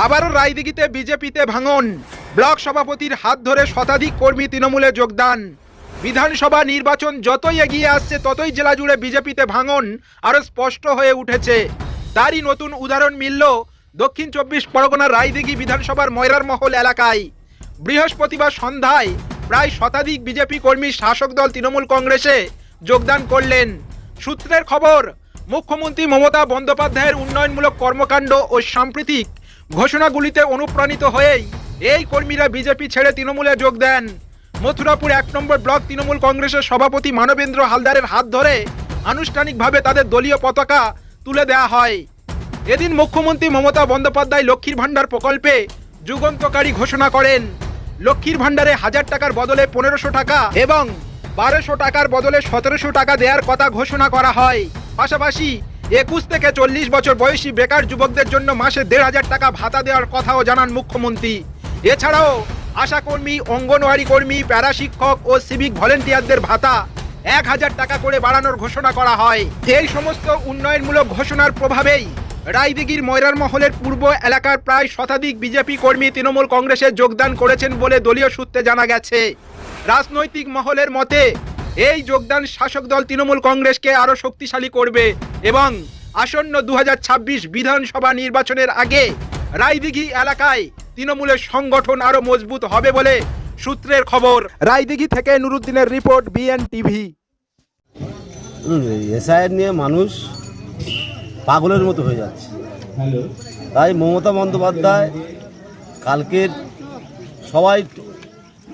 আবারও রায়দিঘিতে বিজেপিতে ভাঙন। ব্লক সভাপতির হাত ধরে শতাধিক কর্মী তৃণমূলে যোগদান। বিধানসভা নির্বাচন যতই এগিয়ে আসছে ততই জেলা জুড়ে বিজেপিতে ভাঙন আরো স্পষ্ট হয়ে উঠেছে। তারই নতুন উদাহরণ মিলল দক্ষিণ 24 পরগনার রায়দিঘি বিধানসভার ময়রার মহল এলাকায়। বৃহস্পতিবার সন্ধ্যায় প্রায় শতাধিক বিজেপি কর্মী শাসক দল তৃণমূল কংগ্রেসে যোগদান করলেন। সূত্রের খবর, মুখ্যমন্ত্রী মমতা বন্দ্যোপাধ্যায়ের উন্নয়নমূলক কর্মকাণ্ড ও সাম্প্রতিক ঘোষণাগুলিতে অনুপ্রাণিত হয়েই এই কর্মীরা বিজেপি ছেড়ে তৃণমূলে যোগ দেন। মথুরাপুর 1 নম্বর ব্লক তৃণমূল কংগ্রেসের সভাপতি মানবেন্দ্র হালদারের হাত ধরে আনুষ্ঠানিকভাবে তাদের দলীয় পতাকা তুলে দেওয়া হয়। এদিন মুখ্যমন্ত্রী মমতা বন্দ্যোপাধ্যায় লক্ষ্মীর ভাণ্ডার প্রকল্পে যুগান্তকারী ঘোষণা করেন। লক্ষ্মীর ভাণ্ডারে 1000 টাকার বদলে 1500 টাকা এবং 1200 টাকার বদলে 1700 টাকা দেওয়ার কথা ঘোষণা করা হয়। পাশাপাশি 21 থেকে 40 বছর বয়সী বেকার যুবকদের জন্য মাসে 1500 টাকা ভাতা দেওয়ার কথাও জানান মুখ্যমন্ত্রী। এছাড়াও আশাকর্মী, অঙ্গনওয়াড়ি কর্মী, প্যারা শিক্ষক ও সিভিক ভলেন্টিয়ারদের ভাতা 1000 টাকা করে বাড়ানোর ঘোষণা করা হয়। এই সমস্ত উন্নয়নমূলক ঘোষণার প্রভাবেই রায়দিঘির ময়রার মহলের পূর্ব এলাকার প্রায় শতাধিক বিজেপি কর্মী তৃণমূল কংগ্রেসে যোগদান করেছেন বলে দলীয় সূত্রে জানা গেছে। রাজনৈতিক মহলের মতে এই যোগদান শাসক দল তৃণমূল কংগ্রেসকে আরো শক্তিশালী করবে এবং আসন্ন 2026 বিধানসভা নির্বাচনের আগে রায়দিঘি এলাকায় তৃণমূলের সংগঠন আরো মজবুত হবে বলে সূত্রের খবর। রায়দিঘি থেকে নুরুদ্দিনের রিপোর্ট, বিএনটিভি। এসআইআর নিয়ে মানুষ পাগলের মতো হয়ে যাচ্ছে। তাই মমতা বন্দ্যোপাধ্যায় কালকের সবাই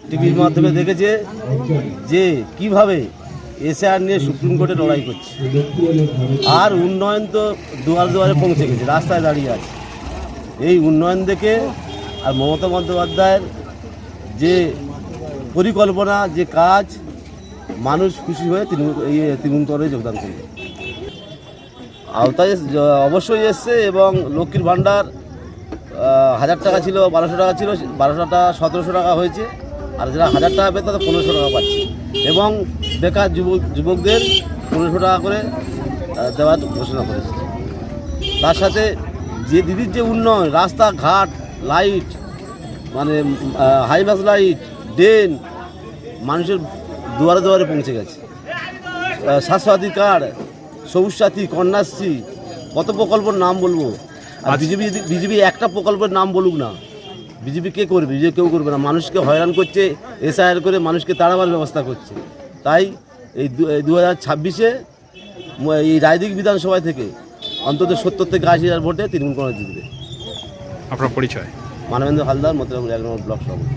টিভির মাধ্যমে দেখেছে যে কিভাবে এসআইআর নিয়ে সুপ্রিম কোর্টে লড়াই করছে। আর উন্নয়ন তো দুয়ারে দুয়ারে পৌঁছে গেছে, রাস্তায় দাঁড়িয়ে আছে। এই উন্নয়ন দেখে আর মমতা বন্দ্যোপাধ্যায়ের যে পরিকল্পনা, যে কাজ, মানুষ খুশি হয়ে তৃণমূল কংগ্রেসে যোগদান করবে। আওতায় অবশ্যই এসছে এবং লক্ষ্মীর ভাণ্ডার 1000 টাকা ছিল, 1200 টাকা ছিল, 1200 টাকা 1700 টাকা হয়েছে। আর যারা 1000 টাকা পেত তাদের 1500 টাকা পাচ্ছে এবং বেকার যুবকদের 1500 টাকা করে দেওয়ার ঘোষণা করেছে। তার সাথে যে দিদির যে উন্নয়ন, রাস্তাঘাট, লাইট, মানে হাইমাস লাইট, ড্রেন মানুষের দুয়ারে দুয়ারে পৌঁছে গেছে। স্বাস্থ্যসাথী কার্ড, সবুজ সাথী, কন্যাশ্রী, কত প্রকল্পের নাম বলবো। আর বিজেপি একটা প্রকল্পের নাম বলুক না, বিজেপি কে করবে? বিজেপি কেউ করবে না। মানুষকে হয়রান করছে, এসআইআর করে মানুষকে তাড়াবার ব্যবস্থা করছে। তাই এই 2026-এ এই রায়দিঘি বিধানসভা থেকে অন্তত 70 থেকে 80,000 ভোটে তৃণমূল কংগ্রেস জিতবে। আপনার পরিচয়? মানবেন্দ্র হালদার, মথুরাপুর 1 নম্বর ব্লক সভাপতি।